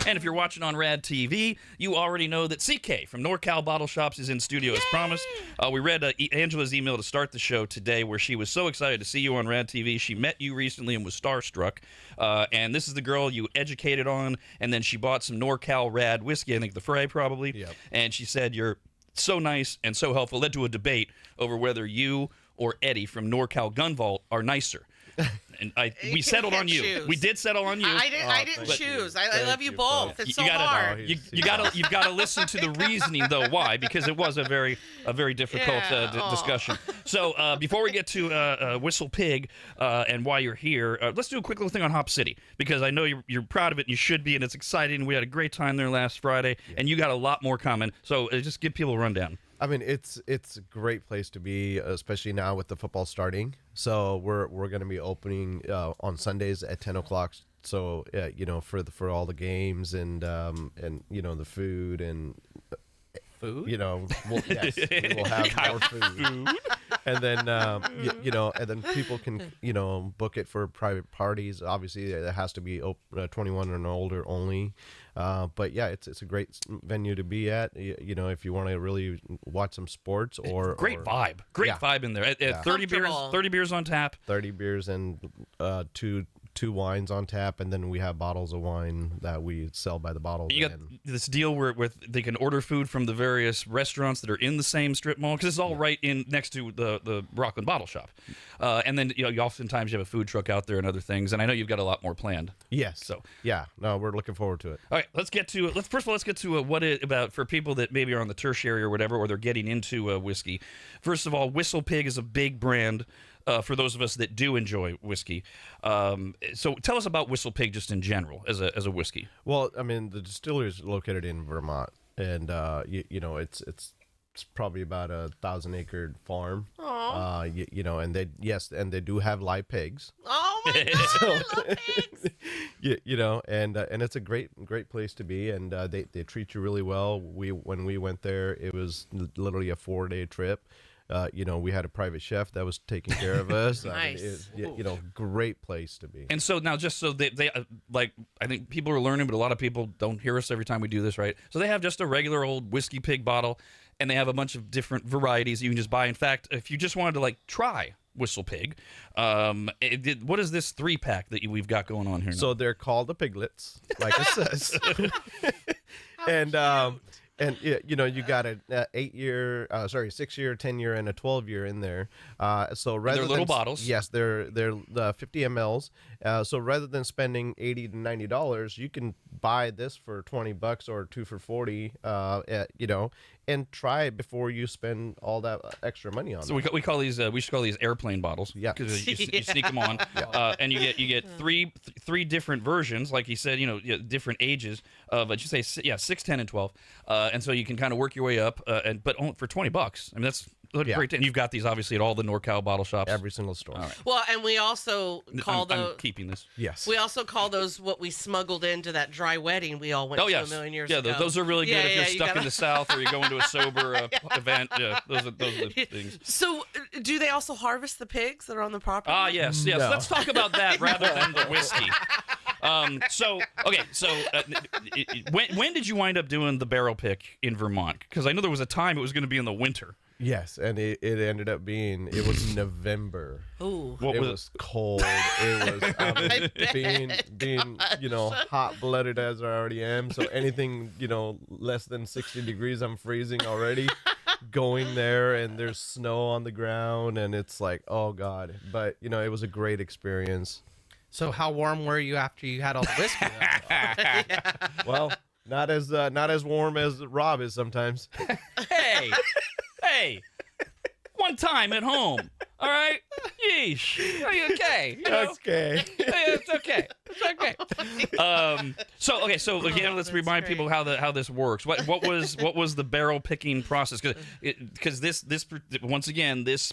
And if you're watching on RAD TV, you already know that CK from NorCal Bottle Shops is in studio as promised. We read Angela's email to start the show today where she was so excited to see you on RAD TV. She met you recently and was starstruck. And this is the girl you educated on, and then she bought some NorCal Rad whiskey, I think the Frey probably. Yep. And she said you're so nice and so helpful. It led to a debate over whether you or Eddie from NorCal Gun Vault are nicer. And we settled on you. Choose. We did settle on you. I didn't choose. I love you both. It's so hard. You've got to listen to the reasoning though. Why? Because it was a very difficult discussion. So before we get to WhistlePig and why you're here, let's do a quick little thing on Hop City, because I know you're proud of it and you should be, and it's exciting. We had a great time there last Friday, and you got a lot more coming. So just give people a rundown. I mean, it's a great place to be, especially now with the football starting. So we're going to be opening on Sundays at 10 o'clock. So for all the games and the food and food. we will have more food. And then and then people can book it for private parties. Obviously, it has to be 21 and older only. But yeah, it's a great venue to be at. If you want to really watch some sports great vibe in there. At 30 beers on tap. 30 beers and two wines on tap, and then we have bottles of wine that we sell by the bottle. You got this deal where they can order food from the various restaurants that are in the same strip mall, because it's all right in next to the Rockland Bottle Shop. And then you oftentimes you have a food truck out there and other things, and I know you've got a lot more planned. Yes. So yeah, no, we're looking forward to it. All right, let's get to what it about for people that maybe are on the tertiary or whatever, or they're getting into whiskey. First of all, WhistlePig is a big brand. For those of us that do enjoy whiskey. So tell us about WhistlePig just in general as a whiskey. Well, I mean, the distillery is located in Vermont, and it's probably about 1,000-acre farm. And they do have live pigs. Oh my God, I love pigs. And it's a great place to be, and they treat you really well. When we went there, it was literally a 4-day trip. We had a private chef that was taking care of us. Nice. Great place to be. And so now, just so they I think people are learning, but a lot of people don't hear us every time we do this, right? So they have just a regular old Whiskey Pig bottle, and they have a bunch of different varieties you can just buy. In fact, if you just wanted to try WhistlePig, what is this 3-pack that we've got going on here now? So they're called the piglets, like it says. And you got a 8-year, 6-year, 10-year, and a 12-year in there. So rather they're little bottles. Yes, they're 50 mLs. So rather than spending $80 to $90, you can buy this for $20 or 2 for $40. And try it before you spend all that extra money on. So we call these we should call these airplane bottles. Yeah, because you sneak them on, and you get three different versions, like he said, different ages of you say 6, 10, and 12, and so you can kind of work your way up, but only for $20. I mean that's great. And you've got these obviously at all the NorCal bottle shops, every single store. Right. Well, and we also call those. I'm keeping this. Yes. We also call those what we smuggled into that dry wedding we all went to a million years ago. Yeah, those are really good if you're stuck in the South or you're going to a sober event. Yeah, those are the things. So, do they also harvest the pigs that are on the property? Yes. No. Let's talk about that rather than the whiskey. When did you wind up doing the barrel pick in Vermont? Because I know there was a time it was going to be in the winter. Yes, and it ended up it was November. Ooh. It was cold. It was being hot-blooded as I already am. So anything, less than 60 degrees, I'm freezing already. Going there, and there's snow on the ground, and it's like, oh God. But, it was a great experience. So how warm were you after you had all the whiskey? Well, not as warm as Rob is sometimes. Hey, one time at home. All right? Yeesh. Are you okay? Okay. It's okay. So again, let's remind people how this works. What was the barrel picking process? Because this once again, this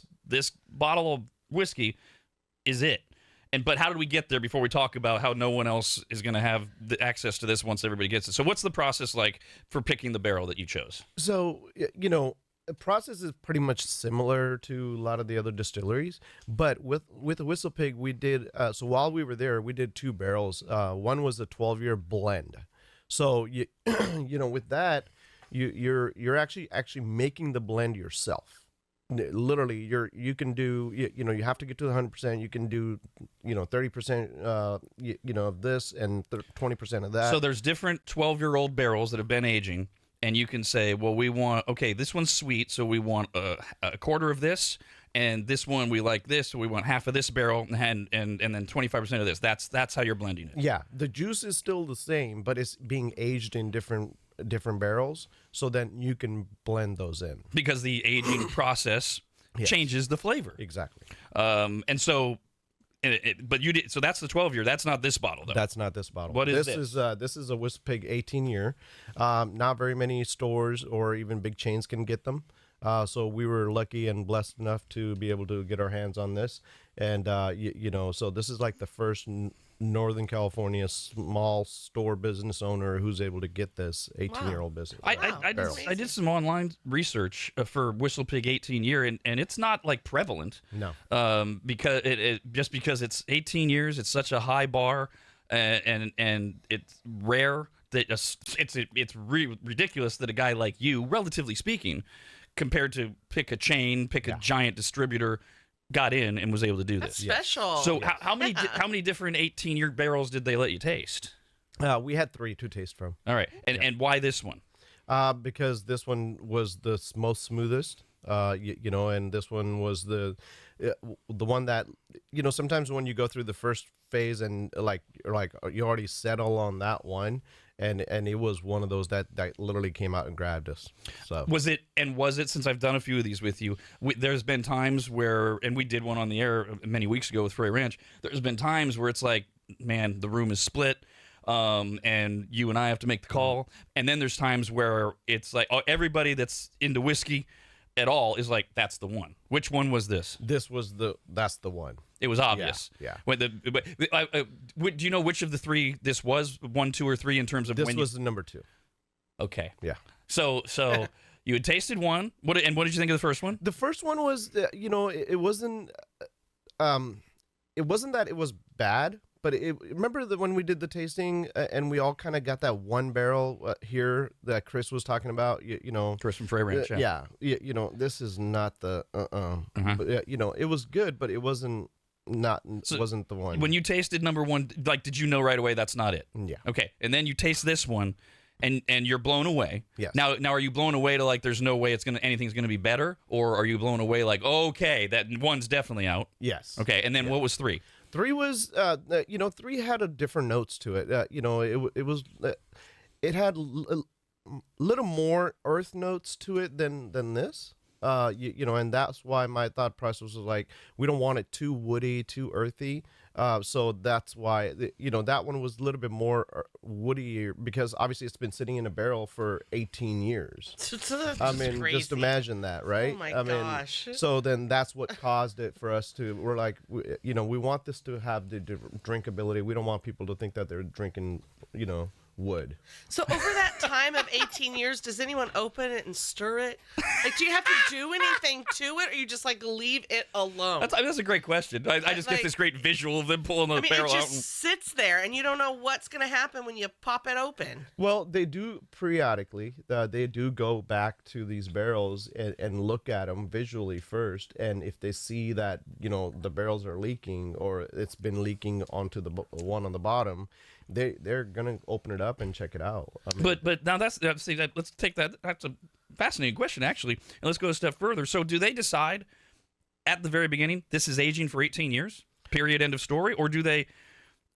bottle of whiskey is it. But how did we get there before we talk about how no one else is going to have the access to this once everybody gets it? So what's the process like for picking the barrel that you chose? So, the process is pretty much similar to a lot of the other distilleries, but with WhistlePig, we did, so while we were there, we did 2 barrels. One was a 12-year blend. So you with that, you're actually making the blend yourself. Literally, you can do you have to get to 100%. You can do 30% of this and 20% of that. So there's different 12-year-old barrels that have been aging, and you can say, well, we want this one's sweet, so we want a quarter of this, and this one we like this, so we want half of this barrel, and then 25% of this. That's how you're blending it. Yeah, the juice is still the same, but it's being aged in different barrels, so then you can blend those in because the aging process changes the flavor. Exactly. And so, but you did. So that's the 12-year. That's not this bottle, though. That's not this bottle. What is this? This is a WhistlePig 18-year. Not very many stores or even big chains can get them. So we were lucky and blessed enough to be able to get our hands on this, and so this is like the first Northern California small store business owner who's able to get this 18-year-old business. I did some online research for WhistlePig 18-year, and it's not like prevalent. No. Because because it's 18 years, it's such a high bar, and it's rare that it's ridiculous that a guy like you, relatively speaking, compared to pick a giant distributor, got in and was able to do That's this. special. So how many different 18-year barrels did they let you taste? We had 3 to taste from. All right, and why this one? Because this one was the most smoothest, and this one was the one that sometimes when you go through the first phase and like you already settle on that one. And it was one of those that literally came out and grabbed us. So was it since I've done a few of these with you? There's been times where, and we did one on the air many weeks ago with Frey Ranch. There's been times where it's like, man, the room is split, and you and I have to make the call. And then there's times where it's like everybody that's into whiskey at all is like, that's the one. Which one was this? That's the one. It was obvious. Yeah. Do you know which of the 3 this was? 1, 2, or 3 in terms of this was the number 2. Okay. Yeah. So you had tasted one. What did you think of the first one? The first one was, it wasn't that it was bad, but remember that when we did the tasting and we all kind of got that one barrel here that Chris was talking about, Chris from Frey Ranch. This is not the But, it was good, but it wasn't wasn't the one. When you tasted number 1, like, did you know right away that's not it? Yeah. Okay, and then you taste this one, and you're blown away. Yes. Now are you blown away to like there's no way anything's gonna be better, or are you blown away like, okay, that one's definitely out? Yes. Okay, and then what was 3? 3 was 3 had a different notes to it. It had a little more earth notes to it than this. And that's why my thought process was like, we don't want it too woody, too earthy. So that's why, that one was a little bit more woody because obviously it's been sitting in a barrel for 18 years. Crazy. Just imagine that, right? Oh my gosh. So then that's what caused it for us we're like, we want this to have the drinkability. We don't want people to think that they're drinking, wood. So over that time of 18 years, does anyone open it and stir it? Like, do you have to do anything to it, or you just like leave it alone? That's a great question. I just get this great visual of them pulling the barrel it out. It just sits there, and you don't know what's going to happen when you pop it open. Well, they do periodically. They do go back to these barrels and look at them visually first, and if they see that the barrels are leaking or it's been leaking onto the one on the bottom, they're gonna open it up and check it out. But now let's take that. That's a fascinating question actually, and let's go a step further. So do they decide at the very beginning this is aging for 18 years? Period. End of story. Or do they?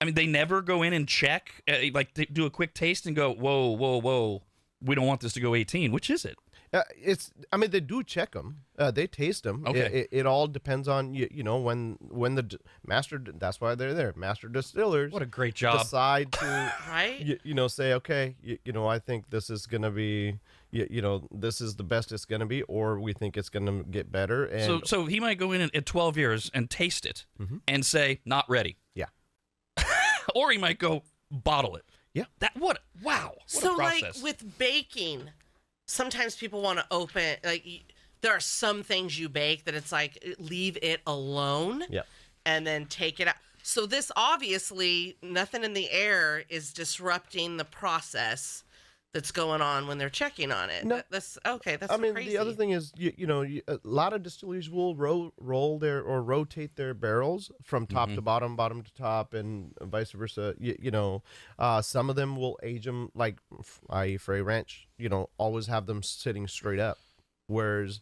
I mean, they never go in and check, like they do a quick taste and go, whoa, we don't want this to go 18. Which is it? They do check them. They taste them. Okay. It all depends on when the master. That's why they're there. Master distillers. What a great job. Decide to right. Say okay. I think this is gonna be. This is the best it's gonna be, or we think it's gonna get better. And so he might go in at 12 years and taste it and say not ready. Yeah. Or he might go bottle it. Yeah. What a process. So like with baking. Sometimes people want to open, there are some things you bake that it's like, leave it alone yeah, and then take it out. So this obviously, nothing in the air is disrupting the process that's going on when they're checking on it. No. That's okay. That's I mean, crazy. the other thing is, a lot of distilleries will roll their or rotate their barrels from top to bottom, bottom to top, and vice versa. Some of them will age them like, i.e. Frey Ranch. Always have them sitting straight up, whereas,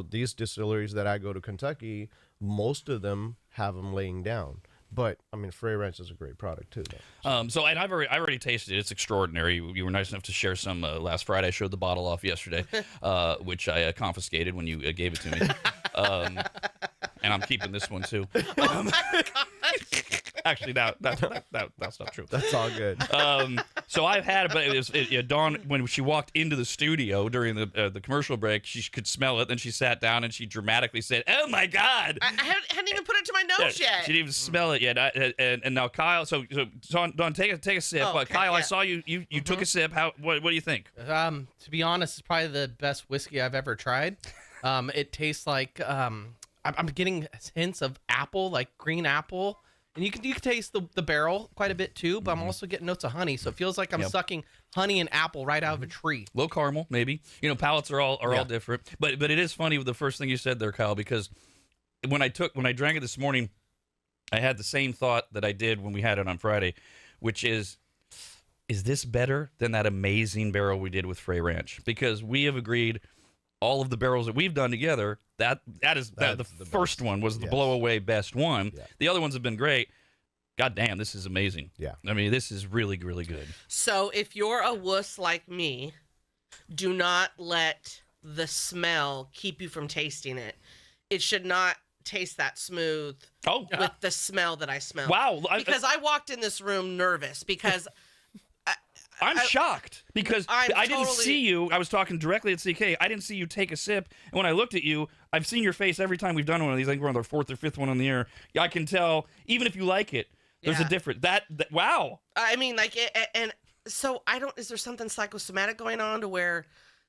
these distilleries that I go to Kentucky, most of them have them laying down. But I mean, Frey Ranch is a great product too. So I've already tasted it. It's extraordinary. You were nice enough to share some last Friday. I showed the bottle off yesterday, which I confiscated when you gave it to me, and I'm keeping this one too. Oh my gosh. Actually, that's not true. That's all good. So I've had it, but Dawn, when she walked into the studio during the commercial break, she could smell it. Then she sat down and she dramatically said, "Oh my God!" I hadn't even put it to my nose yet. She didn't even smell it yet. And now Kyle, so Dawn, take a sip. Oh, okay, Kyle, yeah. I saw you took a sip. What do you think? To be honest, it's probably the best whiskey I've ever tried. It tastes like I'm getting hints of apple, like green apple. And you can taste the barrel quite a bit too, but I'm also getting notes of honey, so it feels like I'm sucking honey and apple right out of a tree. Low caramel, maybe. Palates are all different. But it is funny with the first thing you said there, Kyle, because when I drank it this morning, I had the same thought that I did when we had it on Friday, which is this better than that amazing barrel we did with Frey Ranch? Because we have agreed all of the barrels that we've done together, the first one was the blow away best one. Yeah. The other ones have been great. God damn, this is amazing. Yeah. I mean, this is really, really good. So if you're a wuss like me, do not let the smell keep you from tasting it. It should not taste that smooth with the smell that I smell. Wow. Because I walked in this room nervous because I'm shocked because I didn't totally see you. I was talking directly at CK. I didn't see you take a sip. And when I looked at you, I've seen your face every time we've done one of these. I think we're on our fourth or fifth one on the air. I can tell, even if you like it, there's a difference. Wow. I mean, like, and so is there something psychosomatic going on to where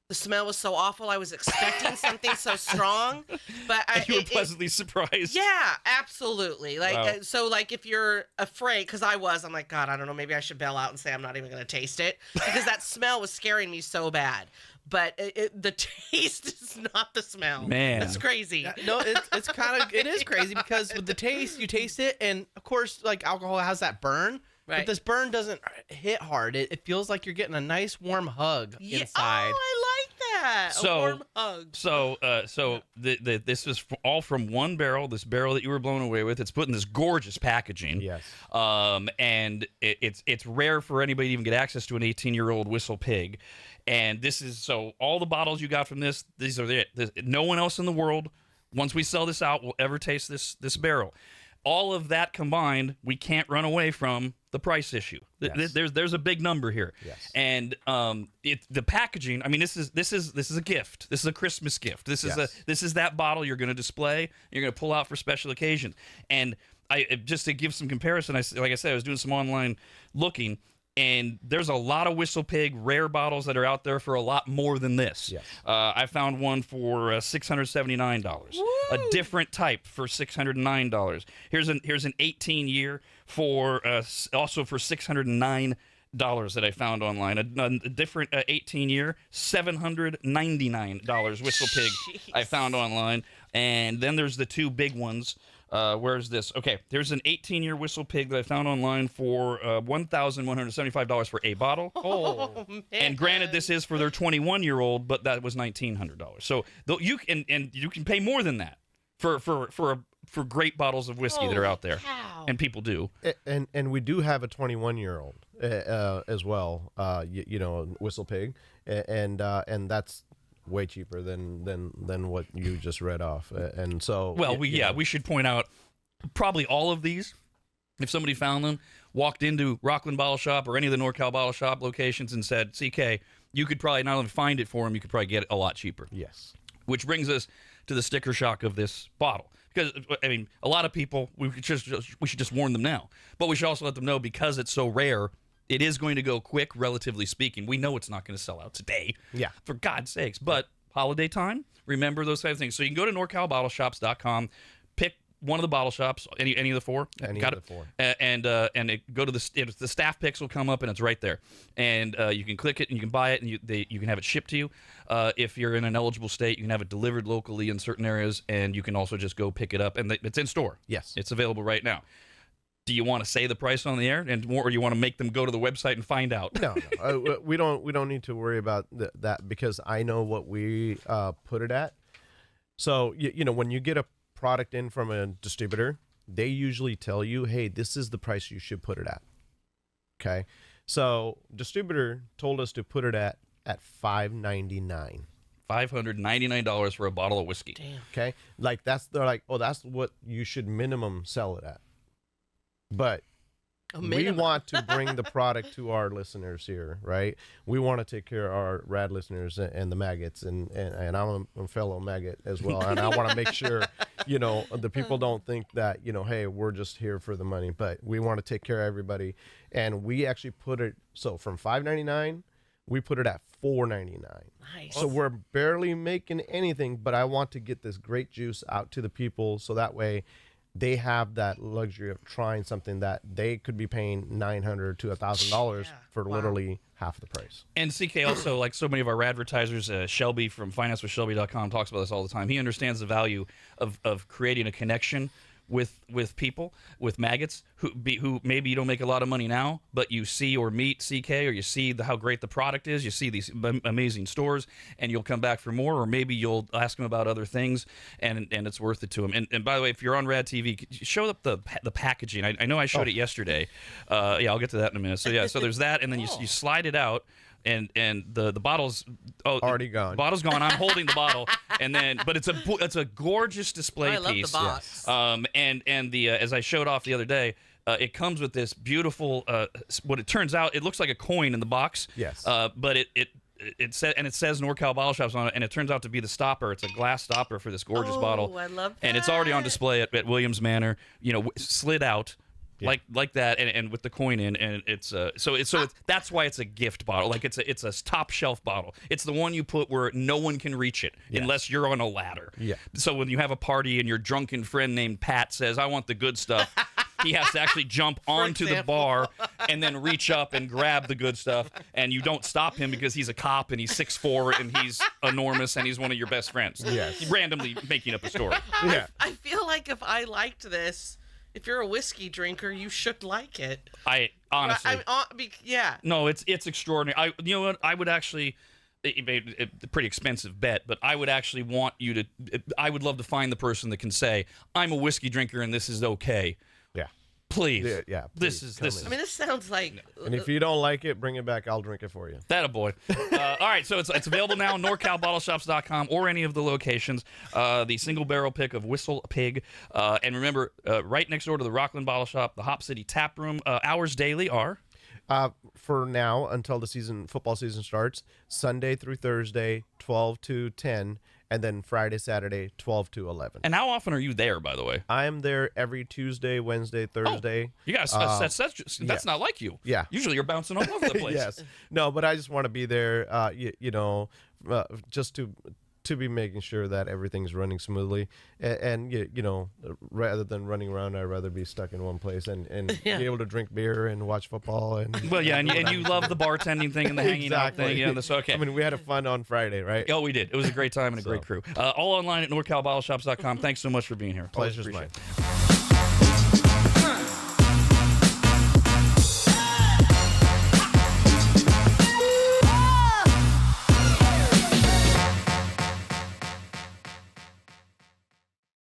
the smell was so awful? I was expecting something so strong, but you were pleasantly surprised. Yeah, absolutely. Like, Wow. so like if you're afraid, because I'm like, God, I don't know, maybe I should bail out and say I'm not even going to taste it because that smell was scaring me so bad. But the taste is not the smell. Man, that's crazy. Yeah, no, it is crazy because with the taste, you taste it, and of course, like alcohol has that burn. Right. But this burn doesn't hit hard. It feels like you're getting a nice warm hug inside. Oh, I like that. A warm hug. So this is all from one barrel. This barrel that you were blown away with. It's put in this gorgeous packaging. Yes. And it's rare for anybody to even get access to an 18-year-old WhistlePig. And this is so all the bottles you got from this. These are it. No one else in the world, once we sell this out, will ever taste this barrel. All of that combined, we can't run away from the price issue. Yes. There's a big number here. Yes. And the packaging. I mean, this is a gift. This is a Christmas gift. This is that bottle you're going to display. You're going to pull out for special occasions. And just to give some comparison, like I said, I was doing some online looking. And there's a lot of WhistlePig rare bottles that are out there for a lot more than this. Yes. I found one for $679. A different type for $609. Here's an 18-year for also for $609 that I found online. A different 18-year, $799 WhistlePig I found online. And then there's the two big ones. Where's this? Okay, there's an 18-year WhistlePig that I found online for $1,175 for a bottle. Oh, man. And granted, this is for their 21-year-old, but that was $1,900. So you can pay more than that for great bottles of whiskey that are out there, and people do. And we do have a 21-year-old as well. WhistlePig, and that's way cheaper than what you just read off. And so we should point out probably all of these, if somebody found them, walked into Rockland Bottle Shop or any of the NorCal Bottle Shop locations and said, CK, you could probably not only find it for them, you could probably get it a lot cheaper. Yes. Which brings us to the sticker shock of this bottle. Because, I mean, a lot of people, we should just warn them now. But we should also let them know, because it's so rare, it is going to go quick, relatively speaking. We know it's not going to sell out today. Yeah. For God's sakes. But holiday time, remember those type of things. So you can go to NorCalBottleShops.com, one of the bottle shops, any of the four. Any got of the four. And go to the staff picks will come up and it's right there, and you can click it and you can buy it and you can have it shipped to you. If you're in an eligible state, you can have it delivered locally in certain areas, and you can also just go pick it up, and it's in store. Yes, it's available right now. Do you want to say the price on the air, or do you want to make them go to the website and find out? No. We don't need to worry about that because I know what we put it at. So when you get a product in from a distributor, they usually tell you, hey, this is the price you should put it at. Okay, so distributor told us to put it at $5.99. $599 for a bottle of whiskey. Damn. Okay, they're like, oh, that's what you should minimum sell it at. But we want to bring the product to our listeners here, right? We want to take care of our rad listeners and the maggots, and I'm a fellow maggot as well, and I want to make sure, the people don't think that, hey, we're just here for the money, but we want to take care of everybody, and we actually put it from $5.99, we put it at $4.99. Nice. So we're barely making anything, but I want to get this great juice out to the people so that way they have that luxury of trying something that they could be paying $900 to $1,000 for literally half the price. And CK also, like so many of our advertisers, Shelby from financewithshelby.com talks about this all the time. He understands the value of creating a connection with people, with maggots who maybe you don't make a lot of money now, but you see or meet CK, or you see how great the product is, you see these amazing stores, and you'll come back for more, or maybe you'll ask them about other things, and it's worth it to them. And by the way, if you're on Rad TV, show up the packaging. I know I showed it yesterday. I'll get to that in a minute. So there's that, and then you slide it out. And the bottle's already gone. The bottle's gone. I'm holding the bottle, but it's a gorgeous display piece. I love the box. Yes. And the as I showed off the other day, it comes with this beautiful. What it turns out, it looks like a coin in the box. Yes. But it says NorCal Bottle Shops on it, and it turns out to be the stopper. It's a glass stopper for this gorgeous bottle. Oh, I love that. And it's already on display at Williams Manor. Slid out. Yeah. Like that, and with the coin in, and it's that's why it's a gift bottle. Like it's a top shelf bottle. It's the one you put where no one can reach it unless you're on a ladder. Yeah. So when you have a party and your drunken friend named Pat says, "I want the good stuff," he has to actually jump onto the bar and then reach up and grab the good stuff, and you don't stop him because he's a cop and he's 6'4" and he's enormous and he's one of your best friends. Yes. Randomly making up a story. Yeah. I feel like if I liked this. If you're a whiskey drinker, you should like it. I honestly, No, it's extraordinary. You know what? I would actually, a pretty expensive bet, but I would actually want you to. I would love to find the person that can say, "I'm a whiskey drinker and this is okay." Yeah. Please. Yeah. This is. I mean, this sounds like. And if you don't like it, bring it back. I'll drink it for you. That a boy. All right, so it's available now, NorCalBottleShops.com or any of the locations. The single barrel pick of WhistlePig, and remember, right next door to the Rockland Bottle Shop, the Hop City Tap Room. Hours daily are. For now, until the football season starts, Sunday through Thursday, 12 to 10. And then Friday, Saturday, 12 to 11. And how often are you there, by the way? I am there every Tuesday, Wednesday, Thursday. You guys, that's not like you. Yeah. Usually you're bouncing all over the place. Yes. No, but I just want to be there, just to be making sure that everything's running smoothly. And rather than running around, I'd rather be stuck in one place and be able to drink beer and watch football. Well, yeah, and you love the bartending thing and the hanging out thing. Yeah, that's okay. I mean, we had a fun on Friday, right? Oh, we did. It was a great time and a great crew. All online at NorCalBottleShops.com. Thanks so much for being here. Pleasure's mine.